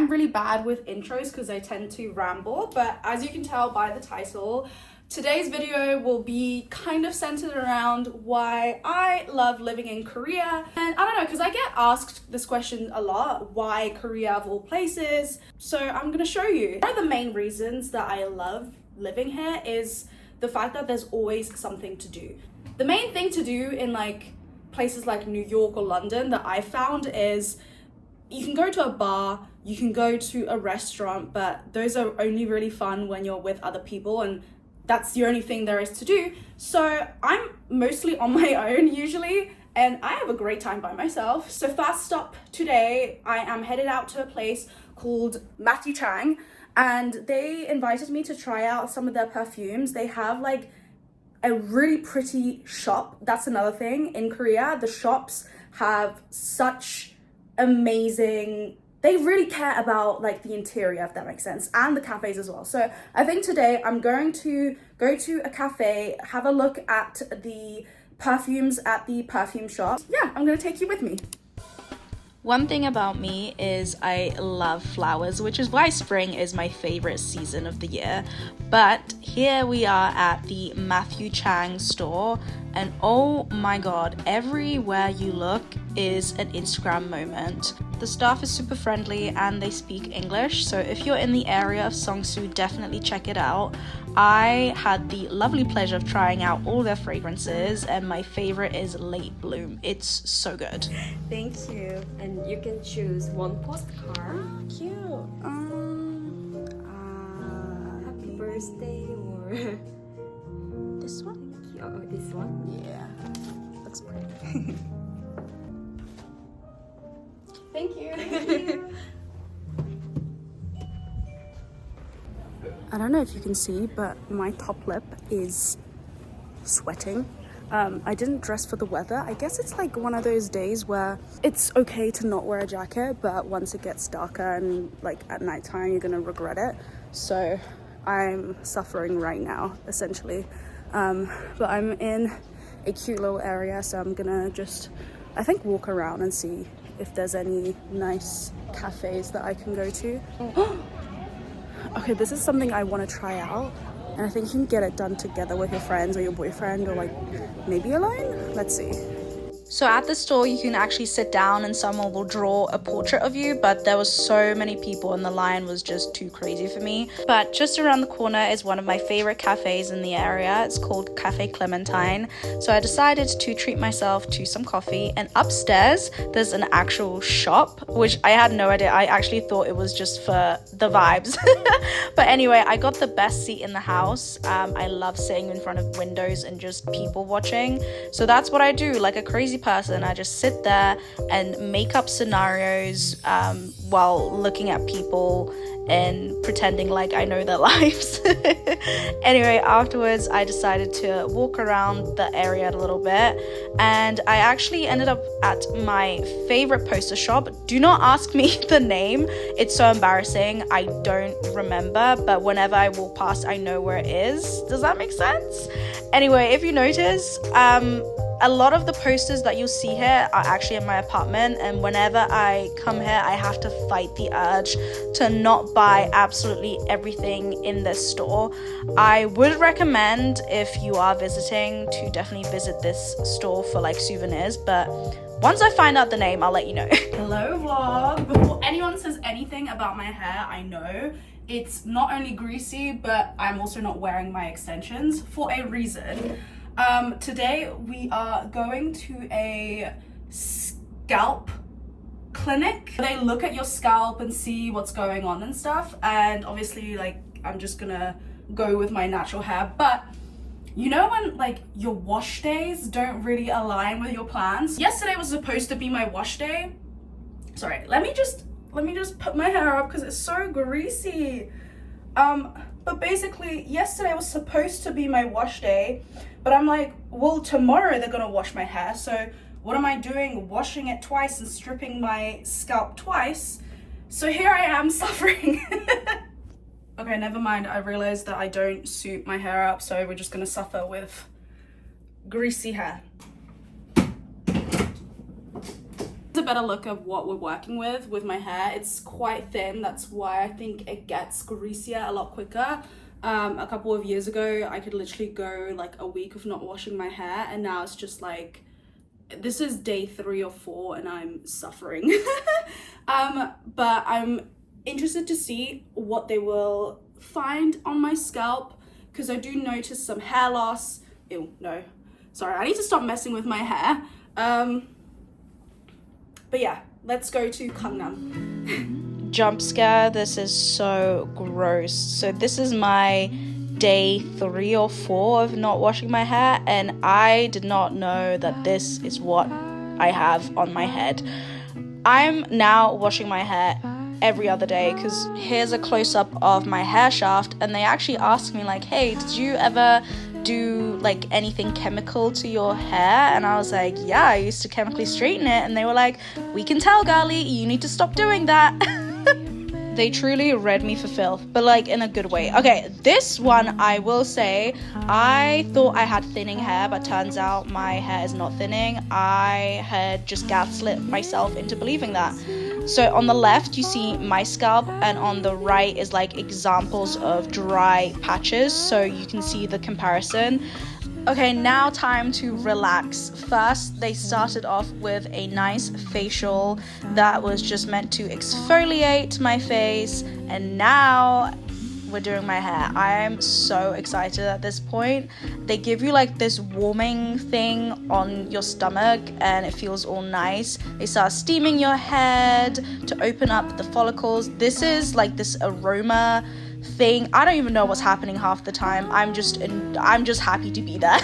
I'm really bad with intros because I tend to ramble, but as you can tell by the title, today's video will be kind of centered around why I love living in Korea. And I don't know, because I get asked this question a lot, why Korea of all places? So I'm gonna show you. One of the main reasons that I love living here is the fact that there's always something to do. The main thing to do in like places like New York or London that I found is you can go to a bar, you can go to a restaurant, but those are only really fun when you're with other people, and that's the only thing there is to do. So I'm mostly on my own usually, and I have a great time by myself. So first stop today, I am headed out to a place called Chang, and they invited me to try out some of their perfumes. They have like a really pretty shop. That's another thing in Korea. The shops have such amazing, they really care about like the interior, if that makes sense, and the cafes as well. So I think today I'm going to go to a cafe, have a look at the perfumes at the perfume shop. Yeah, I'm gonna take you with me. One thing about me is I love flowers, which is why spring is my favorite season of the year. But here we are at the Chang store, and oh my god, everywhere you look is an Instagram moment. The staff is super friendly and they speak English, so if you're in the area of Seongsu, definitely check it out. I had the lovely pleasure of trying out all their fragrances, and my favorite is Late Bloom. It's so good. Thank you. And you can choose one postcard. Cute. Happy birthday or This one? oh, this one? Yeah, looks pretty. Thank you. Thank you. I don't know if you can see, but my top lip is sweating. I didn't dress for the weather. I guess it's like one of those days where it's okay to not wear a jacket, but once it gets darker and like at nighttime, you're gonna regret it. So I'm suffering right now, essentially. But I'm in a cute little area, so I'm gonna just, I think, walk around and see if there's any nice cafes that I can go to. Okay, this is something I want to try out, and I think you can get it done together with your friends or your boyfriend, or like maybe alone. Let's see. So at the store you can actually sit down and someone will draw a portrait of you, but there was so many people and the line was just too crazy for me. But just around the corner is one of my favorite cafes in the area. It's called Cafe Clementine. So I decided to treat myself to some coffee, and upstairs there's an actual shop, which I had no idea. I actually thought it was just for the vibes. But anyway, I got the best seat in the house. I love sitting in front of windows and just people watching. So that's what I do, like a crazy person. I just sit there and make up scenarios while looking at people and pretending like I know their lives. Anyway, afterwards I decided to walk around the area a little bit, and I actually ended up at my favorite poster shop. Do not ask me the name, it's so embarrassing. I don't remember, but whenever I walk past I know where it is. Does that make sense? Anyway, if you notice, a lot of the posters that you'll see here are actually in my apartment, and whenever I come here I have to fight the urge to not buy absolutely everything in this store. I would recommend, if you are visiting, to definitely visit this store for like souvenirs, but once I find out the name I'll let you know. Hello vlog. Before anyone says anything about my hair, I know it's not only greasy, but I'm also not wearing my extensions for a reason. Today we are going to a scalp clinic. They look at your scalp and see what's going on and stuff, and obviously like I'm just gonna go with my natural hair, but you know when like your wash days don't really align with your plans? Yesterday was supposed to be my wash day. Sorry, let me just put my hair up because it's so greasy. But basically yesterday was supposed to be my wash day, but I'm like, well, tomorrow they're gonna wash my hair, so what am I doing washing it twice and stripping my scalp twice? So here I am suffering. Okay, never mind, I realized that I don't suit my hair up, so we're just gonna suffer with greasy hair. It's a better look at what we're working with my hair. It's quite thin, that's why I think it gets greasier a lot quicker. A couple of years ago, I could literally go like a week of not washing my hair, and now it's just like, this is day 3 or 4 and I'm suffering. But I'm interested to see what they will find on my scalp, because I do notice some hair loss. Ew, no. Sorry, I need to stop messing with my hair. But yeah, let's go to Gangnam. Jump scare, this is so gross. So this is my day 3 or 4 of not washing my hair, and I did not know that this is what I have on my head. I'm now washing my hair every other day, because here's a close-up of my hair shaft, and they actually asked me like, hey, did you ever do like anything chemical to your hair? And I was like, yeah, I used to chemically straighten it. And they were like, we can tell, girlie, you need to stop doing that. They truly read me for filth, but like in a good way. Okay, this one, I will say, I thought I had thinning hair, but turns out my hair is not thinning. I had just gaslit myself into believing that. So on the left, you see my scalp, and on the right is like examples of dry patches, so you can see the comparison. Okay, now time to relax. First, they started off with a nice facial that was just meant to exfoliate my face, and now we're doing my hair. I am so excited at this point. They give you like this warming thing on your stomach and it feels all nice. They start steaming your head to open up the follicles. This is like this aroma thing. I don't even know what's happening half the time. I'm just happy to be there.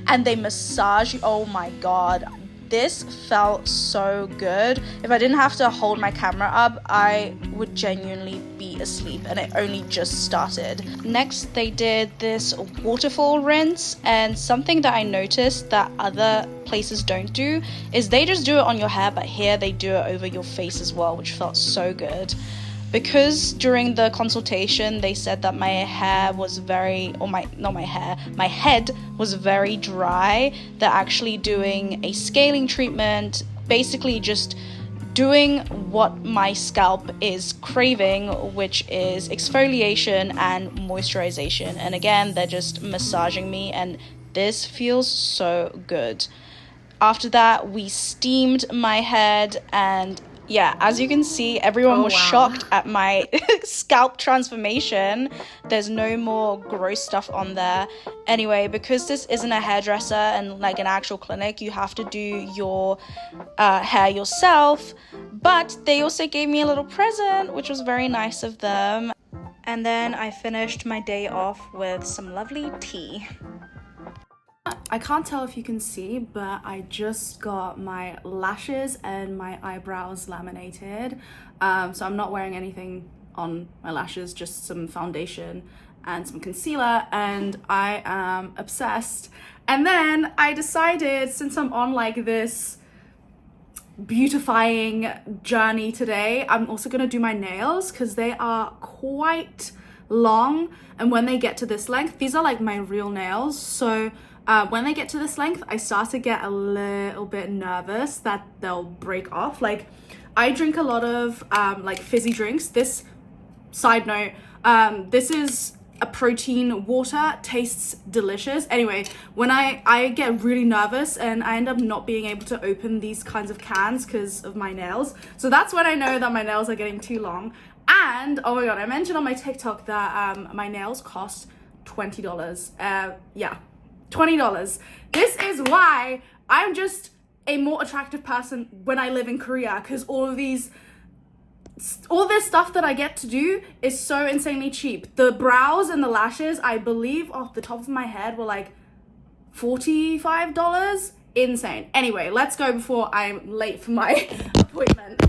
And they massage you. Oh my god, this felt so good. If I didn't have to hold my camera up, I would genuinely be asleep, and it only just started. Next, they did this waterfall rinse, and something that I noticed that other places don't do is they just do it on your hair, but here they do it over your face as well, which felt so good. Because during the consultation they said that my hair was my head was very dry, they're actually doing a scaling treatment, basically just doing what my scalp is craving, which is exfoliation and moisturization. And again, they're just massaging me, and this feels so good. After that, we steamed my head, and yeah, as you can see, everyone was shocked at my scalp transformation. There's no more gross stuff on there. Anyway, because this isn't a hairdresser and like an actual clinic, you have to do your hair yourself. But they also gave me a little present, which was very nice of them. And then I finished my day off with some lovely tea. I can't tell if you can see, but I just got my lashes and my eyebrows laminated. So I'm not wearing anything on my lashes, just some foundation and some concealer, and I am obsessed. And then I decided, since I'm on like this beautifying journey today, I'm also gonna do my nails because they are quite long, and when they get to this length, these are like my real nails, so when they get to this length, I start to get a little bit nervous that they'll break off. Like, I drink a lot of like fizzy drinks. This, side note, this is a protein water, tastes delicious. Anyway, when I get really nervous and I end up not being able to open these kinds of cans because of my nails. So that's when I know that my nails are getting too long. And oh my god, I mentioned on my TikTok that my nails cost $20. Yeah, $20. This is why I'm just a more attractive person when I live in Korea, because all this stuff that I get to do is so insanely cheap. The brows and the lashes, I believe off the top of my head, were like $45. Insane. Anyway, let's go before I'm late for my appointment.